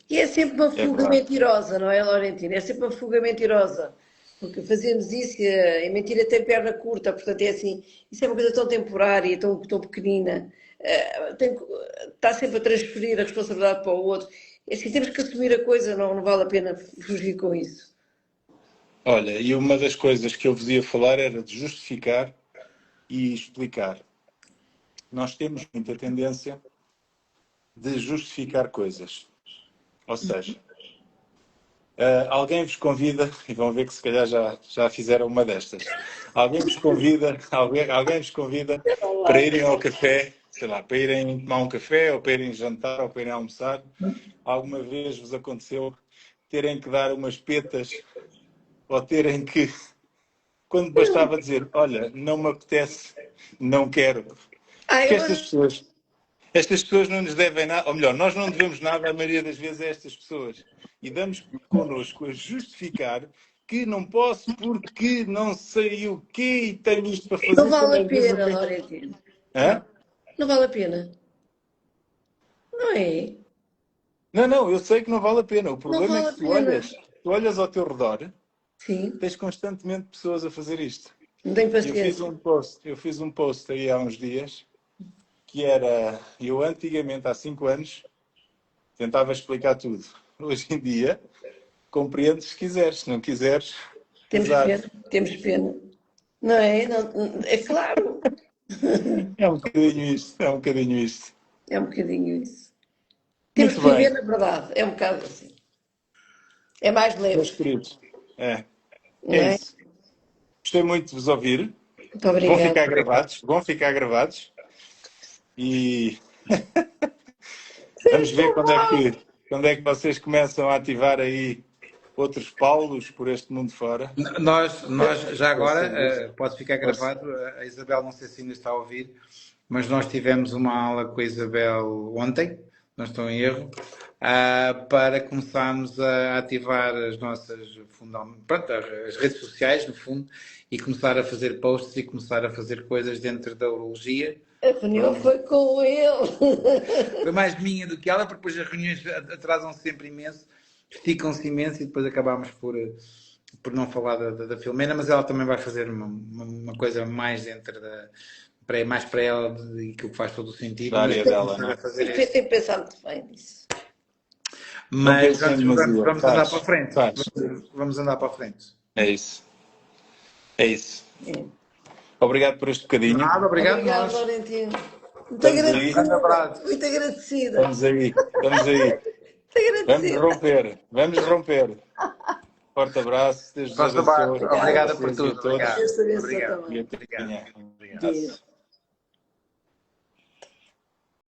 E é sempre uma É fuga verdade. mentirosa, não é, Laurentino? É sempre uma fuga mentirosa. Porque fazemos isso e a mentira tem perna curta, portanto é assim, isso é uma coisa tão temporária, tão pequenina, está sempre a transferir a responsabilidade para o outro. É assim, temos que assumir a coisa, não vale a pena fugir com isso. Olha, e uma das coisas que eu vos ia falar era de justificar e explicar. Nós temos muita tendência de justificar coisas. Ou seja, alguém vos convida, e vão ver que se calhar já fizeram uma destas. Alguém vos convida para irem ao café, sei lá, para irem tomar um café, ou para irem jantar, ou para irem almoçar. Alguma vez vos aconteceu terem que dar umas petas, ou terem que, quando bastava dizer, olha, não me apetece, não quero. Ah, Porque eu, estas pessoas não nos devem nada, ou melhor, nós não devemos nada, a maioria das vezes, a estas pessoas. E damos connosco a justificar que não posso porque não sei o quê e tenho isto para fazer. não vale a Às vezes pena, Laurentino. Hã? Não vale a pena. Não é? Não, eu sei que não vale a pena. O Não problema é vale que a se pena. tu olhas ao teu redor, Sim, tens constantemente pessoas a fazer isto. não tenho E paciência. eu fiz um post aí há uns dias, que era, eu antigamente, há 5 anos, tentava explicar tudo. Hoje em dia, compreendes se quiseres, se não quiseres, Temos azar. pena, temos pena. Não é? É claro. É um bocadinho isto, é um bocadinho isto. É um bocadinho isso. Temos Muito que viver bem, na verdade. É um bocado assim. É mais meus leve, queridos. não É é? isso. Gostei muito de vos ouvir. Muito obrigada. Vão ficar gravados. E vamos ver quando é que vocês começam a ativar aí outros Paulos por este mundo fora. Nós já agora, Força. pode ficar gravado, a Isabel não sei se ainda está a ouvir, mas nós tivemos uma aula com a Isabel ontem, não estou em erro, para começarmos a ativar as nossas pronto, as redes sociais, no fundo, e começar a fazer posts e começar a fazer coisas dentro da urologia. A reunião foi com ele. Foi mais minha do que ela, porque depois as reuniões atrasam-se sempre imenso, esticam-se imenso e depois acabámos por não falar da Filomena, mas ela também vai fazer uma coisa mais dentro mais para ela e que faz todo o sentido. Da área dela, não é? Tem pensado muito bem nisso. Mas Não pensem em demasia. vamos andar para a frente. Faz. Vamos andar para a frente. É isso. É isso. É. Obrigado por este bocadinho. Nada, obrigado Obrigada, nós. Laurentino. Muito Estamos aí. agradecida. Muito agradecida. Estamos aí. Muito agradecida. Vamos romper. Forte abraço. Deus vos Forte abraço. abençoe. Obrigada A por vocês e a tudo. todos. Obrigado. Deus te abençoe Obrigado. também. E até amanhã. Um Deus. abraço.